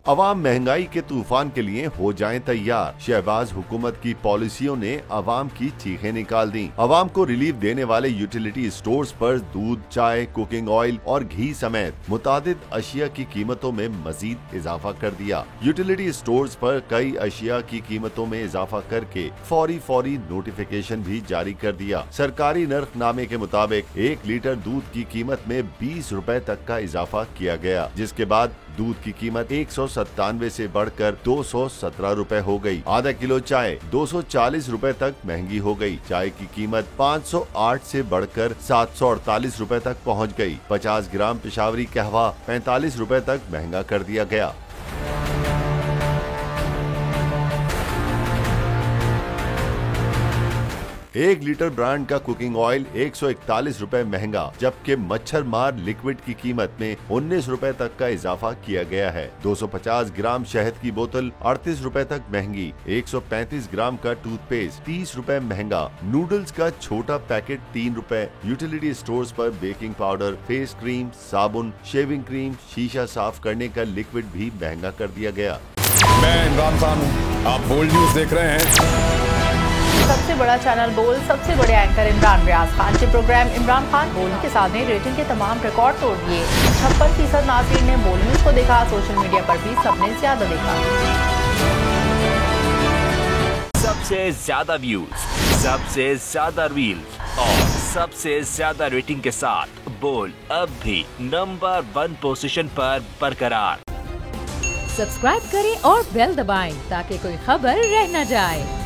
अवाम महंगाई के तूफान के लिए हो जाएं तैयार। शहबाज हुकूमत की पॉलिसियों ने अवाम की चीखें निकाल दी। अवाम को रिलीफ देने वाले यूटिलिटी स्टोर्स पर दूध, चाय, कुकिंग ऑयल और घी समेत मुतादिद अशिया की कीमतों में मजीद इजाफा कर दिया। यूटिलिटी स्टोर्स पर कई अशिया की कीमतों में इजाफा करके फौरी नोटिफिकेशन भी जारी कर दिया। सरकारी नर्खनामे के मुताबिक 1 लीटर दूध की कीमत में 20 रुपए तक का इजाफा किया गया, जिसके बाद दूध की कीमत 197 से बढ़कर 217 रुपए हो गई। आधा किलो चाय 240 रुपए तक महंगी हो गई। चाय की कीमत 508 से बढ़कर 748 रुपए तक पहुंच गई। 50 ग्राम पेशावरी कहवा 45 रुपए तक महंगा कर दिया गया। एक लीटर ब्रांड का कुकिंग ऑयल 141 रुपए महंगा, जबकि मच्छर मार लिक्विड की कीमत में 19 रुपए तक का इजाफा किया गया है। 250 ग्राम शहद की बोतल 38 रुपए तक महंगी। 135 ग्राम का टूथपेस्ट 30 रुपए महंगा। नूडल्स का छोटा पैकेट 3 रुपए। यूटिलिटी स्टोर्स पर बेकिंग पाउडर, फेस क्रीम, साबुन, शेविंग क्रीम, शीशा साफ करने का लिक्विड भी महंगा कर दिया गया। मैं इमरान खान हूँ, आप बोल्ड न्यूज देख रहे हैं। सबसे बड़ा चैनल बोल, सबसे बड़े एंकर इमरान रियाज खान के प्रोग्राम इमरान खान बोल के साथ ने रेटिंग के तमाम रिकॉर्ड तोड़ दिए। 56% नाज़रीन ने बोल न्यूज को देखा। सोशल मीडिया पर भी सबने ज्यादा देखा। सबसे ज्यादा व्यूज, सबसे ज्यादा रील्स और सबसे ज्यादा रेटिंग के साथ बोल अब भी नंबर 1 पोजीशन पर बरकरार। सब्सक्राइब करें और बेल दबाएं ताकि कोई खबर रह न जाए।